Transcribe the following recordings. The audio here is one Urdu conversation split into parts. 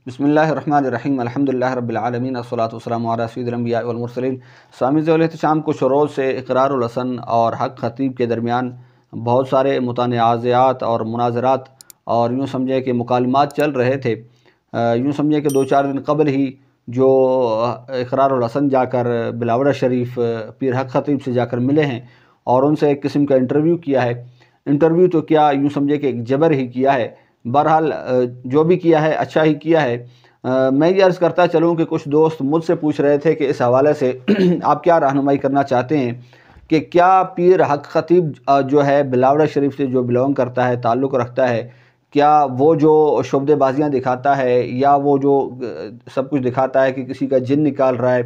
بسم اللہ الرحمن الرحیم الحمدللہ رب العالمین والصلاۃ والسلام علی سید الانبیاء والمرسلین۔ سامعین ذوال احتشام، کچھ روز سے اقرار الحسن اور حق خطیب کے درمیان بہت سارے متنازعات اور مناظرات اور یوں سمجھے کہ مکالمات چل رہے تھے۔ یوں سمجھے کہ 2-4 دن قبل ہی جو اقرار الحسن جا کر بلاورہ شریف پیر حق خطیب سے جا کر ملے ہیں اور ان سے ایک قسم کا انٹرویو کیا ہے۔ انٹرویو تو کیا، یوں سمجھے کہ ایک جبر ہی کیا ہے۔ بہرحال جو بھی کیا ہے اچھا ہی کیا ہے۔ میں یہ عرض کرتا چلوں کہ کچھ دوست مجھ سے پوچھ رہے تھے کہ اس حوالے سے آپ کیا رہنمائی کرنا چاہتے ہیں کہ کیا پیر حق خطیب جو ہے بلاورہ شریف سے جو بلونگ کرتا ہے، تعلق رکھتا ہے، کیا وہ جو شعبدے بازیاں دکھاتا ہے یا وہ جو سب کچھ دکھاتا ہے کہ کسی کا جن نکال رہا ہے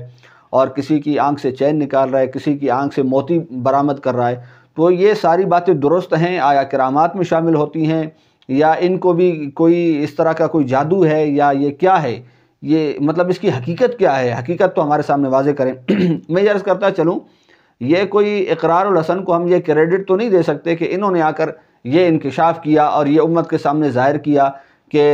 اور کسی کی آنکھ سے چین نکال رہا ہے، کسی کی آنکھ سے موتی برآمد کر رہا ہے، تو یہ ساری باتیں درست ہیں؟ آیا کرامات میں شامل ہوتی ہیں یا ان کو بھی کوئی اس طرح کا کوئی جادو ہے، یا یہ کیا ہے؟ یہ مطلب اس کی حقیقت کیا ہے؟ حقیقت تو ہمارے سامنے واضح کریں۔ میں یہ عرض کرتا چلوں، یہ کوئی اقرار الحسن کو ہم یہ کریڈٹ تو نہیں دے سکتے کہ انہوں نے آ کر یہ انکشاف کیا اور یہ امت کے سامنے ظاہر کیا کہ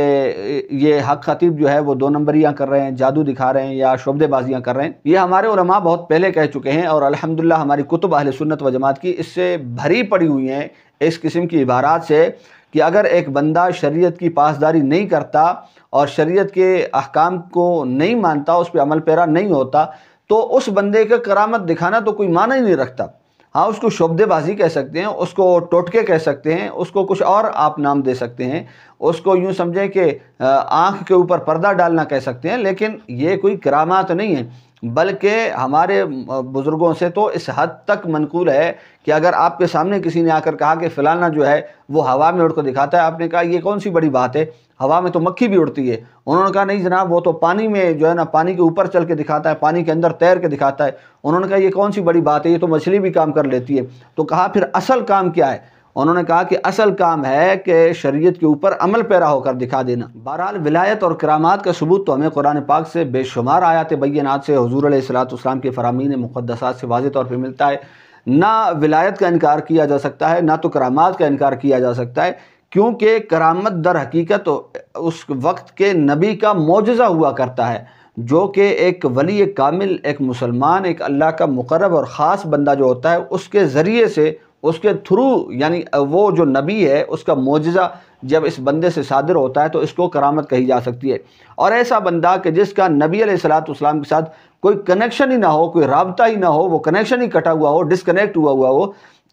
یہ حق خطیب جو ہے وہ 2 نمبریاں کر رہے ہیں، جادو دکھا رہے ہیں یا شعبدے بازیاں کر رہے ہیں۔ یہ ہمارے علماء بہت پہلے کہہ چکے ہیں اور الحمدللہ ہماری کتب اہل سنت و جماعت کی اس سے بھری پڑی ہوئی ہیں اس قسم کی عبارات سے کہ اگر ایک بندہ شریعت کی پاسداری نہیں کرتا اور شریعت کے احکام کو نہیں مانتا، اس پہ عمل پیرا نہیں ہوتا، تو اس بندے کا کرامت دکھانا تو کوئی معنی ہی نہیں رکھتا۔ ہاں، اس کو شعبدے بازی کہہ سکتے ہیں، اس کو ٹوٹکے کہہ سکتے ہیں، اس کو کچھ اور آپ نام دے سکتے ہیں، اس کو یوں سمجھیں کہ آنکھ کے اوپر پردہ ڈالنا کہہ سکتے ہیں، لیکن یہ کوئی کرامات نہیں ہے، بلکہ ہمارے بزرگوں سے تو اس حد تک منقول ہے کہ اگر آپ کے سامنے کسی نے آ کر کہا کہ فلانا جو ہے وہ ہوا میں اڑ کر دکھاتا ہے، آپ نے کہا یہ کون سی بڑی بات ہے، ہوا میں تو مکھی بھی اڑتی ہے۔ انہوں نے کہا نہیں جناب، وہ تو پانی میں جو ہے نا، پانی کے اوپر چل کے دکھاتا ہے، پانی کے اندر تیر کے دکھاتا ہے۔ انہوں نے کہا یہ کون سی بڑی بات ہے، یہ تو مچھلی بھی کام کر لیتی ہے۔ تو کہا پھر اصل کام کیا ہے؟ انہوں نے کہا کہ اصل کام ہے کہ شریعت کے اوپر عمل پیرا ہو کر دکھا دینا۔ بہرحال ولایت اور کرامات کا ثبوت تو ہمیں قرآن پاک سے بے شمار آیات بینات سے، حضور علیہ الصلوۃ والسلام کے فرامین مقدسات سے واضح طور پہ ملتا ہے۔ نہ ولایت کا انکار کیا جا سکتا ہے، نہ تو کرامات کا انکار کیا جا سکتا ہے، کیونکہ کرامت در حقیقت اس وقت کے نبی کا معجزہ ہوا کرتا ہے، جو کہ ایک ولی کامل، ایک مسلمان، ایک اللہ کا مقرب اور خاص بندہ جو ہوتا ہے، اس کے ذریعے سے، اس کے تھرو، یعنی وہ جو نبی ہے اس کا معجزہ جب اس بندے سے صادر ہوتا ہے تو اس کو کرامت کہی جا سکتی ہے۔ اور ایسا بندہ کہ جس کا نبی علیہ الصلوۃ والسلام کے ساتھ کوئی کنیکشن ہی نہ ہو، کوئی رابطہ ہی نہ ہو، وہ کنیکشن ہی کٹا ہوا ہو، ڈسکنیکٹ ہوا ہو،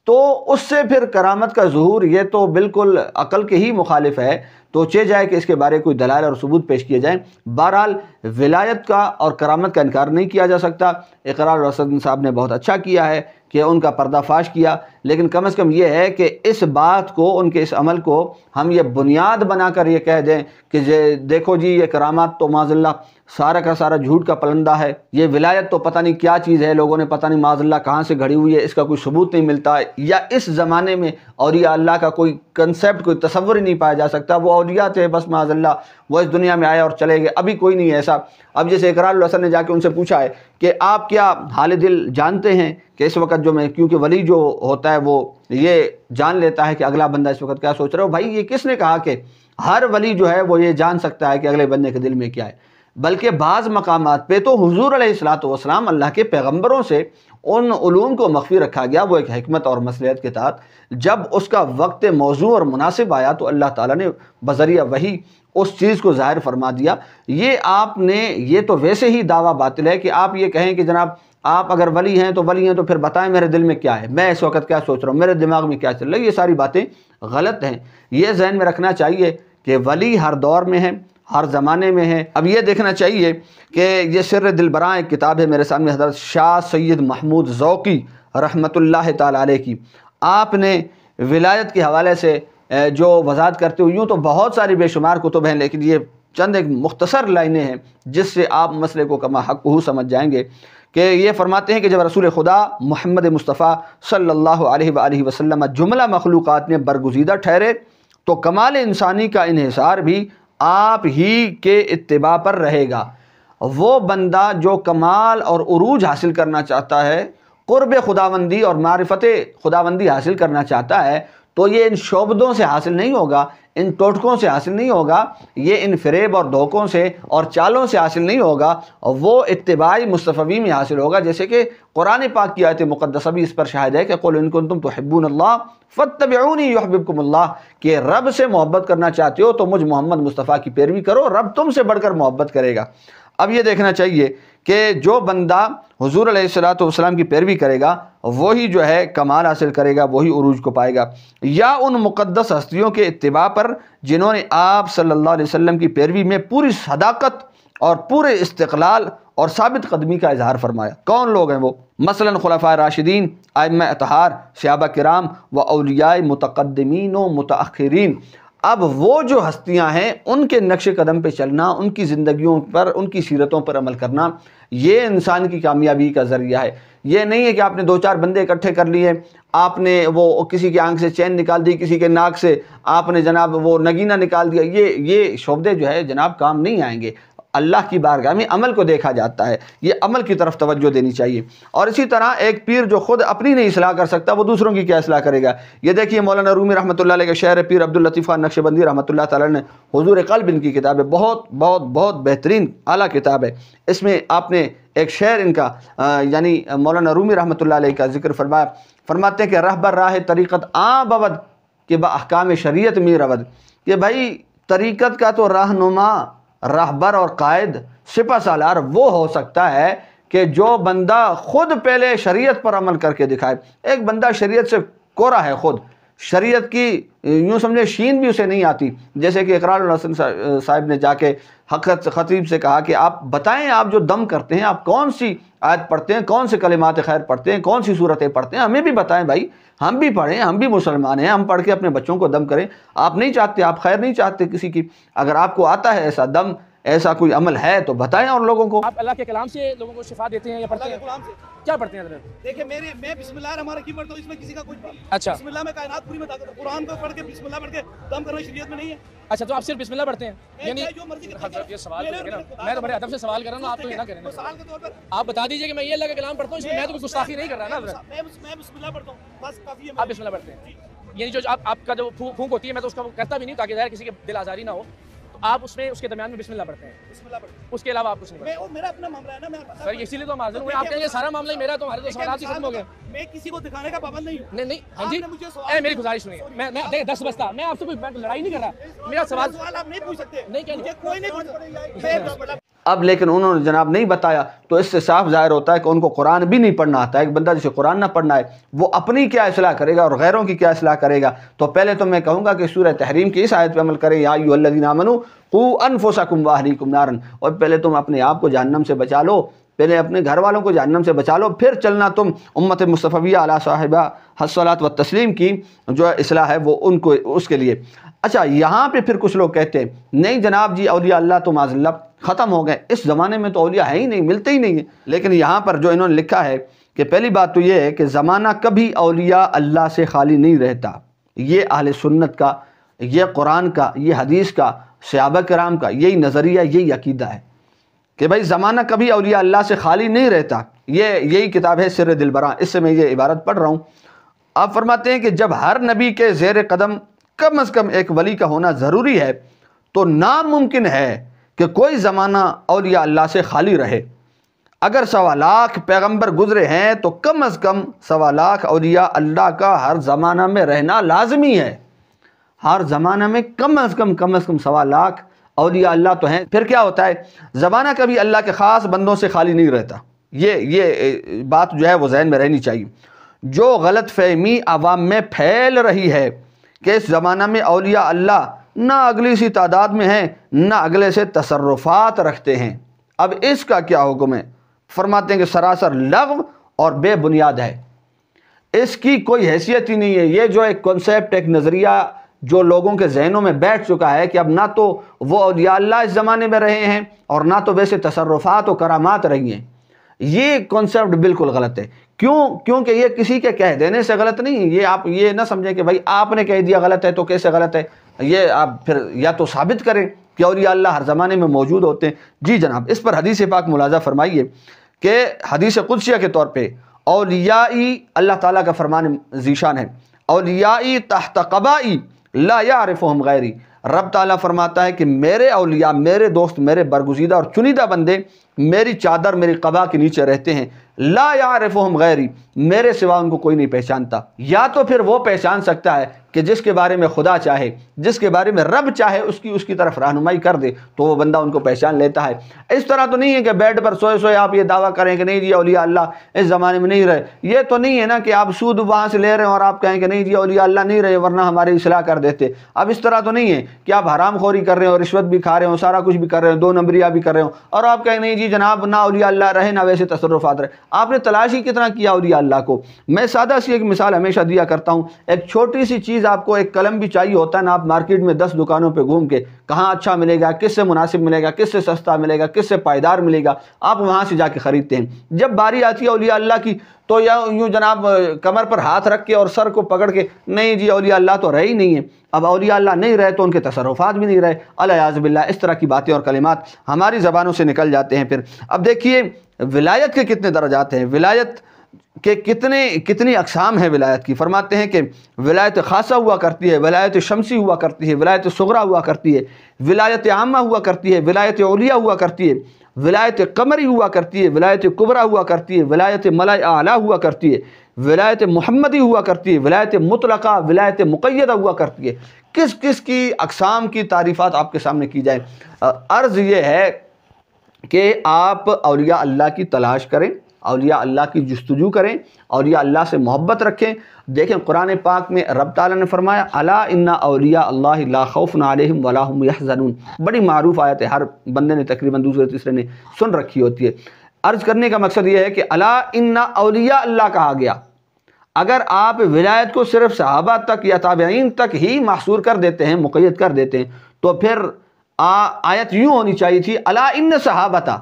تو اس سے پھر کرامت کا ظہور یہ تو بالکل عقل کے ہی مخالف ہے۔ تو چہ جائے کہ اس کے بارے کوئی دلائل اور ثبوت پیش کیے جائیں۔ بہرحال ولایت کا اور کرامت کا انکار نہیں کیا جا سکتا۔ اقرار الحسن صاحب نے بہت اچھا کیا ہے کہ ان کا پردہ فاش کیا، لیکن کم از کم یہ ہے کہ اس بات کو، ان کے اس عمل کو ہم یہ بنیاد بنا کر یہ کہہ دیں کہ دیکھو جی یہ کرامات تو معاذ اللہ سارا کا سارا جھوٹ کا پلندہ ہے، یہ ولایت تو پتہ نہیں کیا چیز ہے، لوگوں نے پتہ نہیں معاذ اللہ کہاں سے گھڑی ہوئی ہے، اس کا کوئی ثبوت نہیں ملتا، یا اس زمانے میں اولیاء اللہ کا کوئی کنسیپٹ، کوئی تصور ہی نہیں پایا جا سکتا، وہ اولیاء تھے بس معاذ اللہ، وہ اس دنیا میں آئے اور چلے گئے، ابھی کوئی نہیں ہے ایسا۔ اب جیسے اقرار الحسن نے جا کے ان سے پوچھا ہے کہ آپ کیا حال دل جانتے ہیں کہ اس وقت جو میں، کیونکہ ولی جو ہوتا ہے وہ یہ جان لیتا ہے کہ اگلا بندہ اس وقت کیا سوچ رہا ہو۔ بھائی یہ کس نے کہا کہ ہر ولی جو ہے وہ یہ جان سکتا ہے کہ اگلے بندے کے دل میں کیا ہے؟ بلکہ بعض مقامات پہ تو حضور علیہ الصلوۃ والسلام، اللہ کے پیغمبروں سے ان علوم کو مخفی رکھا گیا، وہ ایک حکمت اور مصلحت کے تحت۔ جب اس کا وقت موضوع اور مناسب آیا تو اللہ تعالیٰ نے بذریعہ وحی اس چیز کو ظاہر فرما دیا۔ یہ آپ نے، یہ تو ویسے ہی دعویٰ باطل ہے کہ آپ یہ کہیں کہ جناب آپ اگر ولی ہیں تو پھر بتائیں میرے دل میں کیا ہے، میں اس وقت کیا سوچ رہا ہوں، میرے دماغ میں کیا چل رہا ہے۔ یہ ساری باتیں غلط ہیں۔ یہ ذہن میں رکھنا چاہیے کہ ولی ہر دور میں ہیں، ہر زمانے میں ہے۔ اب یہ دیکھنا چاہیے کہ یہ سر دلبراں ایک کتاب ہے میرے سامنے، حضرت شاہ سید محمود ذوقی رحمۃ اللہ تعالی علیہ کی۔ آپ نے ولایت کے حوالے سے جو وضاحت کرتے ہوئے، یوں تو بہت ساری بے شمار کتب ہیں، لیکن یہ چند ایک مختصر لائنیں ہیں جس سے آپ مسئلے کو کما حق سمجھ جائیں گے کہ یہ فرماتے ہیں کہ جب رسول خدا محمد مصطفیٰ صلی اللہ علیہ وآلہ وسلم جملہ مخلوقات میں برگزیدہ ٹھہرے تو کمال انسانی کا انحصار بھی آپ ہی کے اتباع پر رہے گا۔ وہ بندہ جو کمال اور عروج حاصل کرنا چاہتا ہے، قرب خداوندی اور معرفت خداوندی حاصل کرنا چاہتا ہے، تو یہ ان شعبدوں سے حاصل نہیں ہوگا، ان ٹوٹکوں سے حاصل نہیں ہوگا، یہ ان فریب اور دھوکوں سے اور چالوں سے حاصل نہیں ہوگا، وہ اتباعی مصطفی میں حاصل ہوگا، جیسے کہ قرآن پاک کی آیت مقدسہ بھی اس پر شاہد ہے کہ قل ان کنتم تحبون اللہ فاتبعونی یحببکم اللہ، کہ رب سے محبت کرنا چاہتے ہو تو مجھ محمد مصطفیٰ کی پیروی کرو، رب تم سے بڑھ کر محبت کرے گا۔ اب یہ دیکھنا چاہیے کہ جو بندہ حضور علیہ الصلوۃ والسلام کی پیروی کرے گا وہی جو ہے کمال حاصل کرے گا، وہی عروج کو پائے گا، یا ان مقدس ہستیوں کے اتباع پر جنہوں نے آپ صلی اللہ علیہ وسلم کی پیروی میں پوری صداقت اور پورے استقلال اور ثابت قدمی کا اظہار فرمایا۔ کون لوگ ہیں وہ؟ مثلا خلفائے راشدین، ائمہ اطہار، صحابہ کرام و اولیاء متقدمین و متاخرین۔ اب وہ جو ہستیاں ہیں ان کے نقش قدم پہ چلنا، ان کی زندگیوں پر، ان کی سیرتوں پر عمل کرنا، یہ انسان کی کامیابی کا ذریعہ ہے۔ یہ نہیں ہے کہ آپ نے دو چار بندے اکٹھے کر لیے، آپ نے وہ کسی کی آنکھ سے چین نکال دی، کسی کے ناک سے آپ نے جناب وہ نگینہ نکال دیا، یہ شعبدے جو ہے جناب کام نہیں آئیں گے۔ اللہ کی بارگاہ میں عمل کو دیکھا جاتا ہے، یہ عمل کی طرف توجہ دینی چاہیے۔ اور اسی طرح ایک پیر جو خود اپنی نہیں اصلاح کر سکتا وہ دوسروں کی کیا اصلاح کرے گا؟ یہ دیکھیے مولانا رومی رحمۃ اللہ علیہ کے شعر پیر عبداللطیف خان نقشبندی رحمۃ اللہ تعالی نے حضور قلب ان کی کتاب ہے، بہت بہت بہت بہترین اعلیٰ کتاب ہے۔ اس میں آپ نے ایک شعر ان کا یعنی مولانا رومی رحمۃ اللہ علیہ کا ذکر فرمایا، فرماتے ہیں کہ رہبر راہ طریقت بود کہ با احکام شریعت می رود، کہ بھائی طریقت کا تو رہنما، راہبر اور قائد، سپہ سالار وہ ہو سکتا ہے کہ جو بندہ خود پہلے شریعت پر عمل کر کے دکھائے۔ ایک بندہ شریعت سے کورا ہے، خود شریعت کی یوں سمجھے شین بھی اسے نہیں آتی، جیسے کہ اقرار الحسن صاحب نے جا کے حضرت خطیب سے کہا کہ آپ بتائیں آپ جو دم کرتے ہیں آپ کون سی آیت پڑھتے ہیں، کون سے کلمات خیر پڑھتے ہیں، کون سی صورتیں پڑھتے ہیں، ہمیں بھی بتائیں بھائی، ہم بھی پڑھیں، ہم بھی مسلمان ہیں، ہم پڑھ کے اپنے بچوں کو دم کریں۔ آپ نہیں چاہتے، آپ خیر نہیں چاہتے کسی کی، اگر آپ کو آتا ہے ایسا دم، ایسا کوئی عمل ہے تو بتائیں اور لوگوں کو۔ آپ اللہ کے کلام سے لوگوں کو شفا دیتے ہیں یا پڑھتے ہیں؟ کیا پڑھتے ہیں حضرت؟ دیکھیں میں بسم اللہ الرحمن الرحیم پڑھتا ہوں، اس میں کسی کا کچھ نہیں۔ اچھا، بسم اللہ میں کائنات پوری میں طاقت ہے، قرآن کو پڑھ کے بسم اللہ پڑھ کے دم کرنا شریعت میں نہیں ہے۔ اچھا تو آپ صرف بسم اللہ پڑھتے ہیں؟ یعنی جو مرضی حضرت یہ سوال میں تو بڑے ادب سے سوال کر رہا ہوں، آپ تو یہ نہ کریں نا۔ سوال کے طور پر آپ بتا دیجئے کہ میں یہ اللہ کا کلام پڑھتا ہوں، اس میں تو کوئی گستاخی نہیں کر رہا نا حضرت۔ میں بسم اللہ پڑھتا ہوں، بس کافی ہے۔ آپ بسم اللہ پڑھتے ہیں، یعنی جو آپ کا جو پھونک ہوتی ہے میں تو اس کا کرتا بھی نہیں تاکہ ظاہر کسی کے دل آزاری نہ ہو، تو آپ اس میں اس کے درمیان میں بسم اللہ پڑھتے ہیں؟ بسم اللہ پڑھتا ہوں، اس کے علاوہ آپ کچھ نہیں پڑھتے؟ میرا اپنا معاملہ ہے نا، میں سر اسی لیے تو ہم حاضر ہوئے، آپ کہیں گے سارا معاملہ ہی میرا، تو ہمارے تو سوالات ہی ختم ہو گئے۔ میں کسی کو دکھانے کا پابند نہیں ہوں۔ نہیں ہاں جی، میری گزارش سنیے، میں دیکھ 10 بجتا میں آپ سے کوئی لڑائی نہیں کر رہا، میرا سوال آپ نہیں پوچھ سکتے، نہیں کیا کوئی نہیں پوچھ سکتا۔ اب لیکن انہوں نے جناب نہیں بتایا، تو اس سے صاف ظاہر ہوتا ہے کہ ان کو قرآن بھی نہیں پڑھنا آتا ہے۔ ایک بندہ جسے قرآن نہ پڑھنا ہے وہ اپنی کیا اصلاح کرے گا اور غیروں کی کیا اصلاح کرے گا؟ تو پہلے تو میں کہوں گا کہ سورہ تحریم کی اس آیت پہ عمل کریں، یا ایھا الذین آمنوا قوا انفسکم واہلیکم نارا، اور پہلے تم اپنے آپ کو جہنم سے بچا لو، پہلے اپنے گھر والوں کو جہنم سے بچا لو، پھر چلنا تم امت مصطفیہ علی صاحبہ الصلاۃ والتسلیم کی جو اصلاح ہے وہ ان کو اس کے لیے۔ اچھا یہاں پہ پھر کچھ لوگ کہتے ہیں نہیں جناب جی اولیاء اللہ تو معاذ اللہ ختم ہو گئے، اس زمانے میں تو اولیاء ہے ہی نہیں، ملتے ہی نہیں ہیں۔ لیکن یہاں پر جو انہوں نے لکھا ہے کہ پہلی بات تو یہ ہے کہ زمانہ کبھی اولیاء اللہ سے خالی نہیں رہتا، یہ اہل سنت کا، یہ قرآن کا، یہ حدیث کا، صحابہ کرام کا یہی نظریہ، یہی عقیدہ ہے کہ بھائی زمانہ کبھی اولیاء اللہ سے خالی نہیں رہتا۔ یہی کتاب ہے سر دلبراں، اس سے میں یہ عبارت پڑھ رہا ہوں۔ آپ فرماتے ہیں کہ جب ہر نبی کے زیر قدم کم از کم ایک ولی کا ہونا ضروری ہے تو ناممکن ہے کہ کوئی زمانہ اولیاء اللہ سے خالی رہے۔ اگر 1.25 لاکھ پیغمبر گزرے ہیں تو کم از کم 1.25 لاکھ اولیاء اللہ کا ہر زمانہ میں رہنا لازمی ہے۔ ہر زمانہ میں کم از کم 1.25 لاکھ اولیاء اللہ تو ہیں۔ پھر کیا ہوتا ہے؟ زمانہ کبھی اللہ کے خاص بندوں سے خالی نہیں رہتا، یہ بات جو ہے وہ ذہن میں رہنی چاہیے۔ جو غلط فہمی عوام میں پھیل رہی ہے کہ اس زمانہ میں اولیاء اللہ نہ اگلی سی تعداد میں ہیں نہ اگلے سے تصرفات رکھتے ہیں، اب اس کا کیا حکم ہے؟ فرماتے ہیں کہ سراسر لغو اور بے بنیاد ہے، اس کی کوئی حیثیت ہی نہیں ہے۔ یہ جو ایک کنسیپٹ، ایک نظریہ جو لوگوں کے ذہنوں میں بیٹھ چکا ہے کہ اب نہ تو وہ اولیاء اللہ اس زمانے میں رہے ہیں اور نہ تو ویسے تصرفات و کرامات رہی ہیں، یہ کنسیپٹ بالکل غلط ہے۔ کیونکہ یہ کسی کے کہہ دینے سے غلط نہیں ہے، یہ آپ یہ نہ سمجھیں کہ بھائی آپ نے کہہ دیا غلط ہے تو کیسے غلط ہے، یہ آپ پھر یا تو ثابت کریں کہ اولیاء اللہ ہر زمانے میں موجود ہوتے ہیں۔ جی جناب، اس پر حدیث پاک ملاحظہ فرمائیے کہ حدیث قدسیہ کے طور پہ اولیائی اللہ تعالیٰ کا فرمان ذیشان ہے، اولیائی تحت قبائی لا یعرفہم غیری، رب تعالیٰ فرماتا ہے کہ میرے اولیاء، میرے دوست، میرے برگزیدہ اور چنیدہ بندے میری چادر، میری قبا کے نیچے رہتے ہیں، لا یعرفہم غیری، میرے سوا ان کو کوئی نہیں پہچانتا۔ یا تو پھر وہ پہچان سکتا ہے کہ جس کے بارے میں خدا چاہے، جس کے بارے میں رب چاہے اس کی طرف رہنمائی کر دے تو وہ بندہ ان کو پہچان لیتا ہے۔ اس طرح تو نہیں ہے کہ بیڈ پر سوئے سوئے آپ یہ دعویٰ کریں کہ نہیں جی اولیاء اللہ اس زمانے میں نہیں رہے۔ یہ تو نہیں ہے نا کہ آپ سود وہاں سے لے رہے ہیں اور آپ کہیں کہ نہیں جی اولیاء اللہ نہیں رہے ورنہ ہماری اصلاح کر دیتے۔ اب اس طرح تو نہیں ہے کہ آپ حرام خوری کر رہے ہیں اور رشوت بھی کھا رہے ہوں، سارا کچھ بھی کر رہے ہوں، دو نمبریہ بھی کر رہے ہوں اور آپ کہیں نہیں جی جناب نہ اولیاء اللہ رہے نہ ویسے تصرفات رہے۔ آپ نے تلاش ہی کتنا کیا اولیاء اللہ کو؟ میں سادہ سی ایک مثال ہمیشہ دیا کرتا ہوں، ایک چھوٹی سی چیز آپ کو ایک قلم بھی چاہیے ہوتا ہے نا، آپ مارکیٹ میں 10 دکانوں پہ گھوم کے کہاں اچھا ملے گا، کس سے مناسب ملے گا، کس سے سستا ملے گا، کس سے پائیدار ملے گا، آپ وہاں سے جا کے خریدتے ہیں۔ جب باری آتی ہے اولیاء اللہ کی تو یا یوں جناب کمر پر ہاتھ رکھ کے اور سر کو پکڑ کے نہیں جی اولیاء اللہ تو رہے ہی نہیں ہیں۔ اب اولیاء اللہ نہیں رہے تو ان کے تصرفات بھی نہیں رہے، الیاذ باللہ اس طرح کی باتیں اور کلمات ہماری زبانوں سے نکل جاتے ہیں۔ پھر اب دیکھیے ولایت کے کتنے درجات ہیں، ولایت کہ کتنی اقسام ہیں ولایت کی۔ فرماتے ہیں کہ ولایت خاصہ ہوا کرتی ہے، ولایت شمسی ہوا کرتی ہے، ولایت صغریٰ ہوا کرتی ہے، ولایت عامہ ہوا کرتی ہے، ولایت علیہ ہوا کرتی ہے، ولایت قمری ہوا کرتی ہے، ولایت کبریٰ ہوا کرتی ہے، ولایت ملأ اعلیٰ ہوا کرتی ہے، ولایت محمدی ہوا کرتی ہے، ولایت مطلقہ، ولایت مقیدہ ہوا کرتی ہے۔ کس کس کی اقسام کی تعریفات آپ کے سامنے کی جائیں۔ عرض یہ ہے کہ آپ اولیاء اللہ کی تلاش کریں، اولیاء اللہ کی جستجو کریں، اولیاء اللہ سے محبت رکھیں۔ دیکھیں قرآن پاک میں رب تعالیٰ نے فرمایا الا ان اولیاء اللہ لا خوف علیہم ولا هم یحزنون، بڑی معروف آیت ہے، ہر بندے نے تقریباً دوسرے تیسرے نے سن رکھی ہوتی ہے۔ عرض کرنے کا مقصد یہ ہے کہ الا ان اولیاء اللہ کہا گیا، اگر آپ ولایت کو صرف صحابہ تک یا تابعین تک ہی محصور کر دیتے ہیں، مقید کر دیتے ہیں، تو پھر آیت یوں ہونی چاہیے تھی الا ان صحابتا،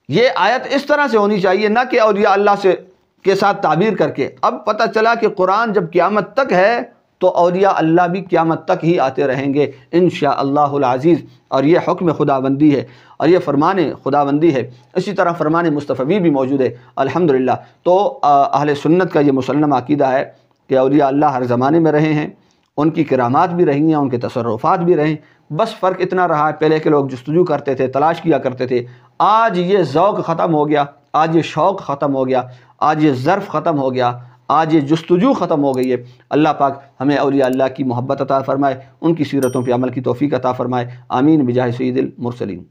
یہ آیت اس طرح سے ہونی چاہیے، نہ کہ اولیاء اللہ کے ساتھ تعبیر کر کے۔ اب پتہ چلا کہ قرآن جب قیامت تک ہے تو اولیاء اللہ بھی قیامت تک ہی آتے رہیں گے انشاءاللہ العزیز، اور یہ حکم خداوندی ہے اور یہ فرمان خداوندی ہے۔ اسی طرح فرمان مصطفی بھی موجود ہے الحمدللہ۔ تو اہل سنت کا یہ مسلم عقیدہ ہے کہ اولیاء اللہ ہر زمانے میں رہے ہیں، ان کی کرامات بھی رہی ہیں، ان کے تصرفات بھی رہے ہیں، بس فرق اتنا رہا ہے پہلے کے لوگ جستجو کرتے تھے، تلاش کیا کرتے تھے، آج یہ ذوق ختم ہو گیا، آج یہ شوق ختم ہو گیا، آج یہ ظرف ختم ہو گیا، آج یہ جستجو ختم ہو گئی ہے۔ اللہ پاک ہمیں اولیاء اللہ کی محبت عطا فرمائے، ان کی سیرتوں پہ عمل کی توفیق عطا فرمائے، آمین بجاہ سید المرسلین۔